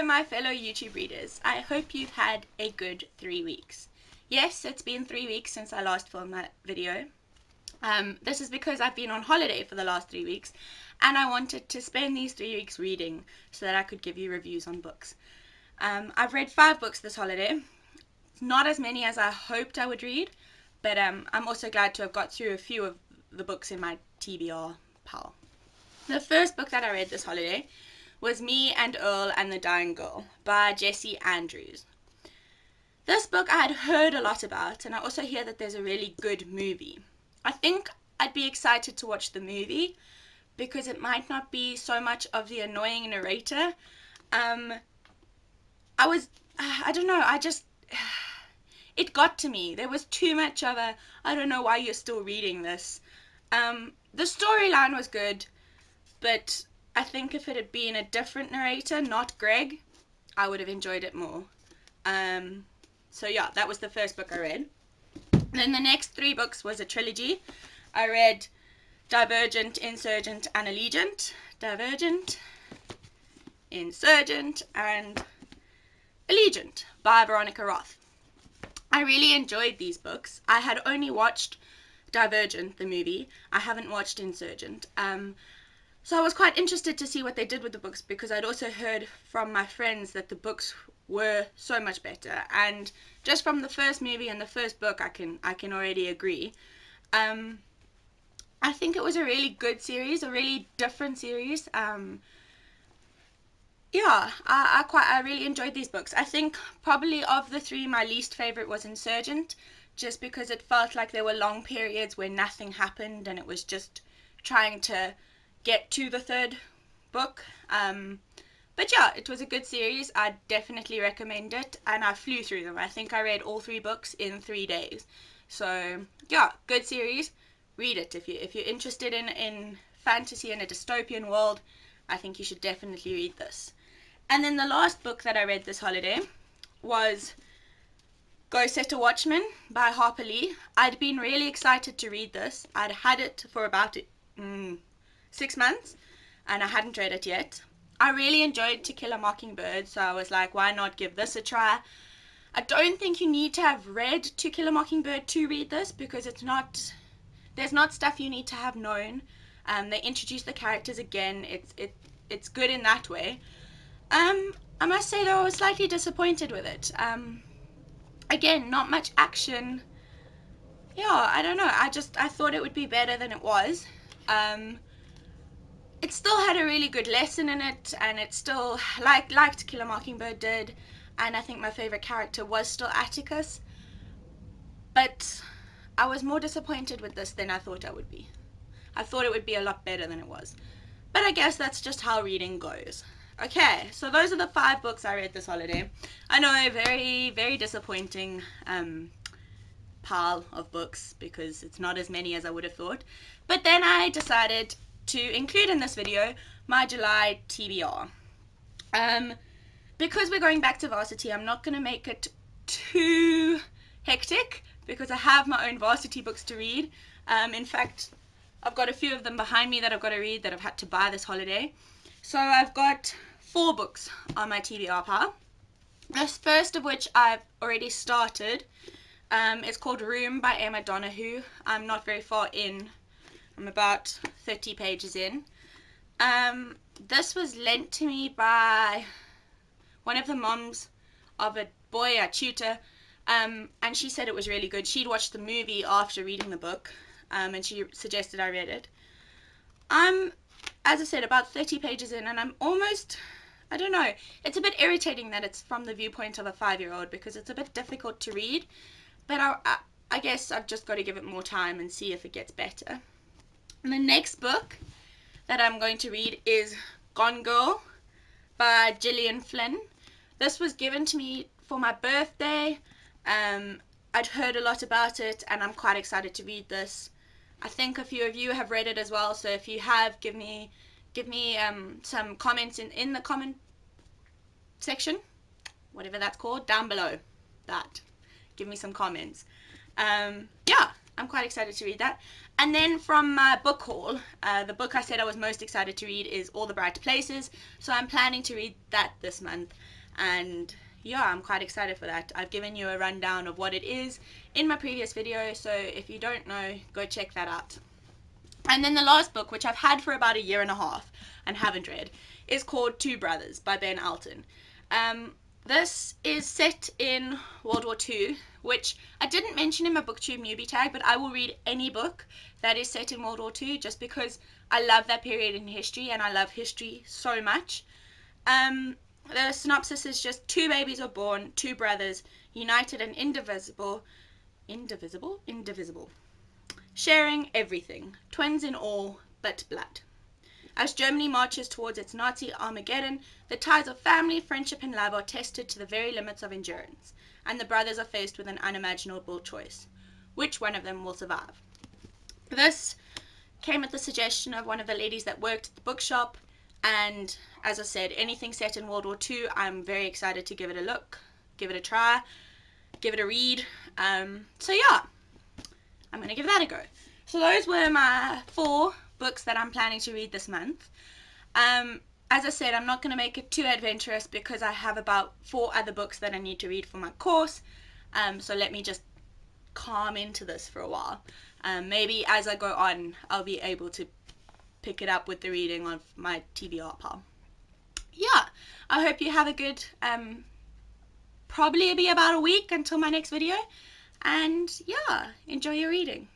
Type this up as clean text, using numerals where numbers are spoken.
my fellow YouTube readers. I hope you've had a good 3 weeks. Yes, it's been 3 weeks since I last filmed that video. This is because I've been on holiday for the last 3 weeks and I wanted to spend these 3 weeks reading so that I could give you reviews on books. I've read 5 books this holiday. Not as many as I hoped I would read, but I'm also glad to have got through a few of the books in my TBR pile. The first book that I read this holiday was Me and Earl and the Dying Girl by Jessie Andrews. This book I had heard a lot about, and I also hear that there's a really good movie. I think I'd be excited to watch the movie because it might not be so much of the annoying narrator. I don't know, it got to me. There was too much of a, I don't know why you're still reading this. The storyline was good, but I think if it had been a different narrator, not Greg, I would have enjoyed it more. So yeah, that was the first book I read. Then the next 3 books was a trilogy. I read Divergent, Insurgent, and Allegiant. Divergent, Insurgent, and Allegiant by Veronica Roth. I really enjoyed these books. I had only watched Divergent, the movie. I haven't watched Insurgent. So I was quite interested to see what they did with the books because I'd also heard from my friends that the books were so much better. And just from the first movie and the first book, I can already agree. I think it was a really good series, a really different series. Yeah, I really enjoyed these books. I think probably of the 3, my least favorite was Insurgent, just because it felt like there were long periods where nothing happened and it was just trying to get to the 3rd book. But yeah, it was a good series. I definitely recommend it, and I flew through them. I think I read all 3 books in 3 days. So yeah, good series. Read it if you're interested in fantasy and a dystopian world. I think you should definitely read this. And then the last book that I read this holiday was Go Set a Watchman by Harper Lee. I'd been really excited to read this. I'd had it for about 6 months and I hadn't read it yet. I really enjoyed To Kill a Mockingbird, so I was like, why not give this a try? I don't think you need to have read To Kill a Mockingbird to read this because there's not stuff you need to have known. They introduce the characters again. It's good in that way. I must say though, I was slightly disappointed with it. Again, not much action. Yeah, I don't know. I thought it would be better than it was. It still had a really good lesson in it, and it still, like To Kill a Mockingbird did, and I think my favourite character was still Atticus. But I was more disappointed with this than I thought I would be. I thought it would be a lot better than it was. But I guess that's just how reading goes. Okay, so those are the 5 books I read this holiday. I know, a very, very disappointing pile of books because it's not as many as I would have thought. But then I decided to include in this video my July TBR. Because we're going back to varsity, I'm not going to make it too hectic because I have my own varsity books to read. In fact, I've got a few of them behind me that I've got to read that I've had to buy this holiday. So I've got 4 books on my TBR pile. The first of which I've already started. It's called Room by Emma Donoghue. I'm not very far in. I'm about 30 pages in. This was lent to me by one of the moms of a boy I tutor, and she said it was really good. She'd watched the movie after reading the book, and she suggested I read it. I'm, as I said, about 30 pages in, and I'm almost, I don't know, it's a bit irritating that it's from the viewpoint of a 5-year-old because it's a bit difficult to read, but I guess I've just got to give it more time and see if it gets better. And the next book that I'm going to read is Gone Girl by Gillian Flynn. This was given to me for my birthday. I'd heard a lot about it and I'm quite excited to read this. I think a few of you have read it as well, so if you have, give me some comments in the comment section, whatever that's called, down below that. Give me some comments. Yeah, I'm quite excited to read that. And then from my book haul, the book I said I was most excited to read is All the Bright Places. So I'm planning to read that this month. And yeah, I'm quite excited for that. I've given you a rundown of what it is in my previous video. So if you don't know, go check that out. And then the last book, which I've had for about a year and a half and haven't read, is called Two Brothers by Ben Alton. This is set in World War II, which I didn't mention in my BookTube newbie tag, but I will read any book that is set in World War II just because I love that period in history and I love history so much. The synopsis is just two babies are born, two brothers, united and indivisible, sharing everything, twins in all but blood. As Germany marches towards its Nazi Armageddon, the ties of family, friendship, and love are tested to the very limits of endurance, and the brothers are faced with an unimaginable choice. Which one of them will survive? This came at the suggestion of one of the ladies that worked at the bookshop, and as I said, anything set in World War II, I'm very excited to give it a look, give it a try, give it a read. So yeah, I'm going to give that a go. So those were my 4 books that I'm planning to read this month. As I said, I'm not going to make it too adventurous because I have about 4 other books that I need to read for my course. So let me just calm into this for a while. Maybe as I go on, I'll be able to pick it up with the reading of my TBR pile. Yeah, I hope you have a good, probably be about a week until my next video. And yeah, enjoy your reading.